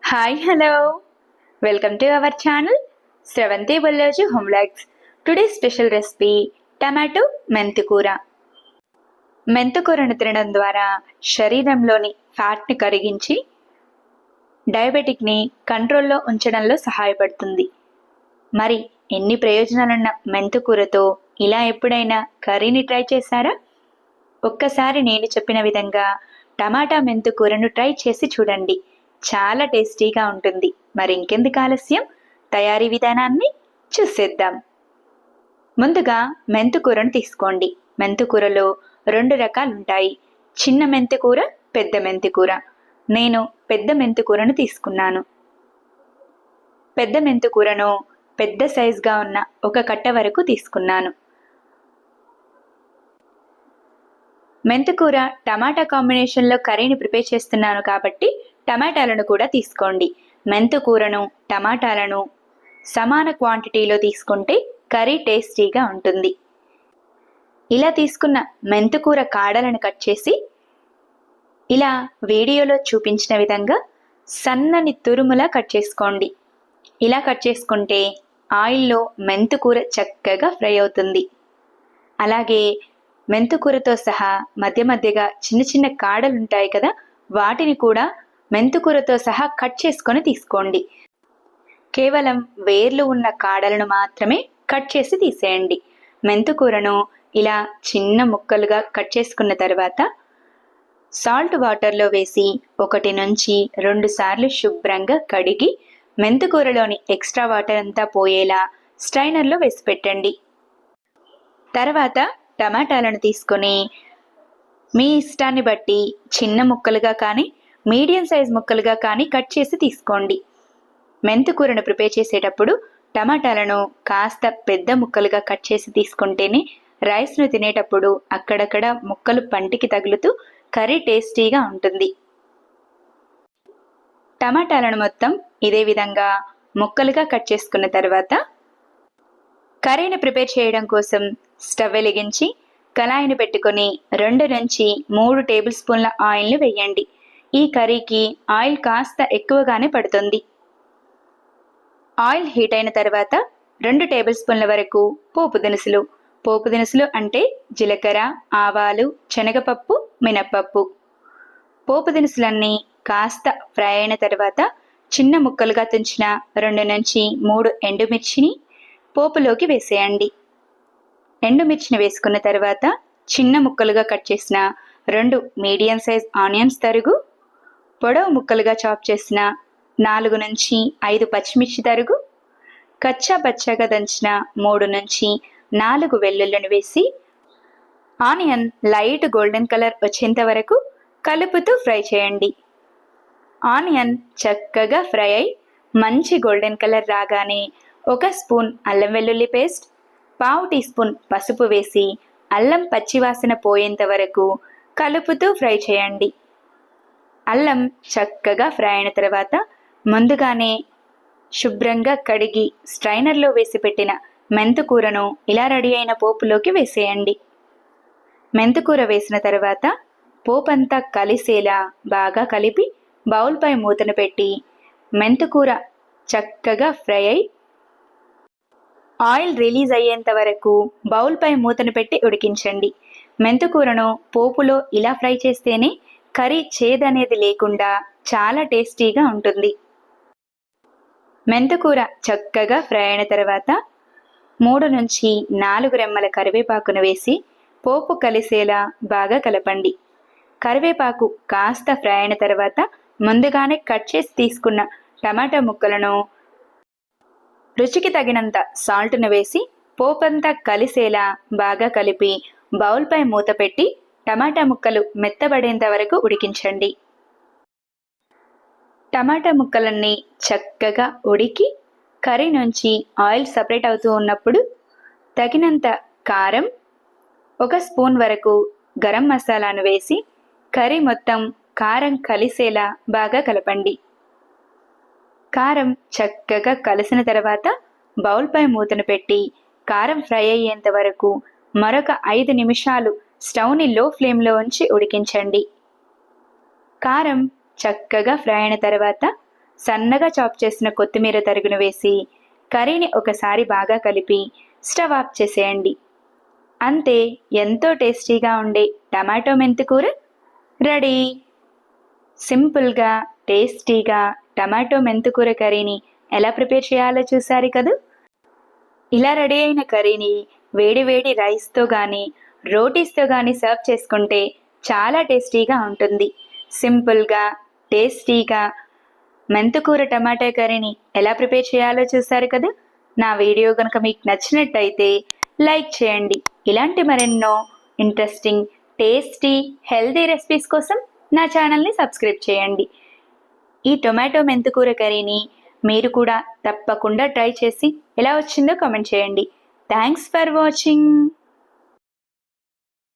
Hi, hello. Welcome to our channel Sravanti Ballaju Homelags. Today's special recipe tomato మెంతికూర. మెంతికూరను తినడం ద్వారా శరీరంలోని ఫ్యాట్ని కరిగించి డయాబెటిక్ని కంట్రోల్లో ఉంచడంలో సహాయపడుతుంది. మరి ఎన్ని ప్రయోజనాలున్న మెంతికూరతో ఇలా ఎప్పుడైనా కర్రీని ట్రై చేశారా? ఒక్కసారి నేను చెప్పిన విధంగా టమాటా మెంతికూరను ట్రై చేసి చూడండి. చాలా టేస్టీగా ఉంటుంది. మరి ఇంకెందుకు ఆలస్యం, తయారీ విధానాన్ని చూసేద్దాం. ముందుగా మెంతికూరను తీసుకోండి. మెంతికూరలో 2 రకాలుంటాయి, చిన్న మెంతికూర, పెద్ద మెంతికూర. నేను పెద్ద మెంతికూరను తీసుకున్నాను. పెద్ద మెంతికూరను పెద్ద సైజుగా ఉన్న ఒక కట్ట వరకు తీసుకున్నాను. మెంతికూర టమాటా కాంబినేషన్లో కర్రీని ప్రిపేర్ చేస్తున్నాను కాబట్టి టమాటాలను కూడా తీసుకోండి. మెంతికూరను టమాటాలను సమాన క్వాంటిటీలో తీసుకుంటే కర్రీ టేస్టీగా ఉంటుంది. ఇలా తీసుకున్న మెంతికూర కాడలను కట్ చేసి ఇలా వీడియోలో చూపించిన విధంగా సన్నని తురుములా కట్ చేసుకోండి. ఇలా కట్ చేసుకుంటే ఆయిల్లో మెంతికూర చక్కగా ఫ్రై అవుతుంది. అలాగే మెంతికూరతో సహా మధ్య మధ్యగా చిన్న చిన్న కాడలు ఉంటాయి కదా, వాటిని కూడా మెంతికూరతో సహా కట్ చేసుకొని తీసుకోండి. కేవలం వేర్లు ఉన్న కాడలను మాత్రమే కట్ చేసి తీసేయండి. మెంతికూరను ఇలా చిన్న ముక్కలుగా కట్ చేసుకున్న తర్వాత సాల్ట్ వాటర్లో వేసి 1 నుంచి 2 సార్లు శుభ్రంగా కడిగి మెంతికూరలోని ఎక్స్ట్రా వాటర్ అంతా పోయేలా స్ట్రైనర్లో వేసి పెట్టండి. తర్వాత టమాటాలను తీసుకొని మీ ఇష్టాన్ని బట్టి చిన్న ముక్కలుగా కానీ మీడియం సైజ్ ముక్కలుగా కానీ కట్ చేసి తీసుకోండి. మెంతికూరను ప్రిపేర్ చేసేటప్పుడు టమాటాలను కాస్త పెద్ద ముక్కలుగా కట్ చేసి తీసుకుంటేనే రైస్ను తినేటప్పుడు అక్కడక్కడ ముక్కలు పంటికి తగులుతూ కర్రీ టేస్టీగా ఉంటుంది. టమాటాలను మొత్తం ఇదే విధంగా ముక్కలుగా కట్ చేసుకున్న తర్వాత కర్రీని ప్రిపేర్ చేయడం కోసం స్టవ్ వెలిగించి కళాయిని పెట్టుకొని 2 నుంచి 3 టేబుల్ స్పూన్ల ఆయిల్ని వేయండి. ఈ కర్రీకి ఆయిల్ కాస్త ఎక్కువగానే పడుతుంది. ఆయిల్ హీట్ అయిన తర్వాత 2 టేబుల్ స్పూన్ల వరకు పోపు దినుసులు అంటే జీలకర్ర, ఆవాలు, శనగపప్పు, మినప్పప్పు. పోపు దినుసులన్నీ కాస్త ఫ్రై అయిన తర్వాత చిన్న ముక్కలుగా తుంచిన 2 నుంచి 3 ఎండుమిర్చిని పోపులోకి వేసేయండి. ఎండుమిర్చిని వేసుకున్న తర్వాత చిన్న ముక్కలుగా కట్ చేసిన 2 మీడియం సైజ్ ఆనియన్స్ తరుగు, పొడవు ముక్కలుగా చాప్ చేసిన 4 నుంచి 5 పచ్చిమిర్చి తరుగు, కచ్చా పచ్చాగా దంచిన 3 నుంచి 4 వెల్లుల్లిని వేసి ఆనియన్ లైట్ గోల్డెన్ కలర్ వచ్చేంత వరకు కలుపుతూ ఫ్రై చేయండి. ఆనియన్ చక్కగా ఫ్రై అయి మంచి గోల్డెన్ కలర్ రాగానే 1 స్పూన్ అల్లం వెల్లుల్లి పేస్ట్, 1/2 టీ స్పూన్ పసుపు వేసి అల్లం పచ్చివాసన పోయేంత వరకు కలుపుతూ ఫ్రై చేయండి. అల్లం చక్కగా ఫ్రై అయిన తర్వాత ముందుగానే శుభ్రంగా కడిగి స్ట్రైనర్లో వేసి పెట్టిన మెంతికూరను ఇలా రెడీ అయిన పోపులోకి వేసేయండి. మెంతికూర వేసిన తర్వాత పోపంతా కలిసేలా బాగా కలిపి బౌల్పై మూతను పెట్టి మెంతికూర చక్కగా ఫ్రై అయి ఆయిల్ రిలీజ్ అయ్యేంత వరకు బౌల్పై మూతను పెట్టి ఉడికించండి. మెంతికూరను పోపులో ఇలా ఫ్రై చేస్తేనే కర్రీ చేదనేది లేకుండా చాలా టేస్టీగా ఉంటుంది. మెంతికూర చక్కగా ఫ్రై అయిన తర్వాత 3 నుంచి 4 రెమ్మల కరివేపాకును వేసి పోపు కలిసేలా బాగా కలపండి. కరివేపాకు కాస్త ఫ్రై అయిన తర్వాత ముందుగానే కట్ చేసి తీసుకున్న టమాటా ముక్కలను రుచికి తగినంత సాల్ట్ను వేసి పోపంతా కలిసేలా బాగా కలిపి బౌల్పై మూత పెట్టి టమాటా ముక్కలు మెత్తబడేంత వరకు ఉడికించండి. టమాటా ముక్కలన్నీ చక్కగా ఉడికి కర్రీ నుంచి ఆయిల్ సపరేట్ అవుతూ ఉన్నప్పుడు తగినంత కారం, 1 స్పూన్ వరకు గరం మసాలాను వేసి కర్రీ మొత్తం కారం కలిసేలా బాగా కలపండి. కారం చక్కగా కలిసిన తర్వాత బౌల్పై మూతను పెట్టి కారం ఫ్రై అయ్యేంత వరకు మరొక 5 నిమిషాలు స్టవ్ని లో ఫ్లేమ్లో ఉంచి ఉడికించండి. కారం చక్కగా ఫ్రై అయిన తర్వాత సన్నగా చాప్ చేసిన కొత్తిమీర తరుగును వేసి కర్రీని ఒకసారి బాగా కలిపి స్టవ్ ఆఫ్ చేసేయండి. అంతే, ఎంతో టేస్టీగా ఉండే టమాటో మెంతికూర రెడీ. సింపుల్గా టేస్టీగా టమాటో మెంతికూర కర్రీని ఎలా ప్రిపేర్ చేయాలో చూసారు కదూ. ఇలా రెడీ అయిన కర్రీని వేడి వేడి రైస్తో కానీ రోటీస్తో కానీ సర్వ్ చేసుకుంటే చాలా టేస్టీగా ఉంటుంది. సింపుల్గా టేస్టీగా మెంతికూర టమాటా కర్రీని ఎలా ప్రిపేర్ చేయాలో చూసారు కదా. నా వీడియో కనుక మీకు నచ్చినట్టయితే లైక్ చేయండి. ఇలాంటి మరెన్నో ఇంట్రెస్టింగ్ టేస్టీ హెల్దీ రెసిపీస్ కోసం నా ఛానల్ని సబ్స్క్రైబ్ చేయండి. ఈ టొమాటో మెంతికూర కర్రీని మీరు కూడా తప్పకుండా ట్రై చేసి ఎలా వచ్చిందో కామెంట్ చేయండి. Thanks for watching.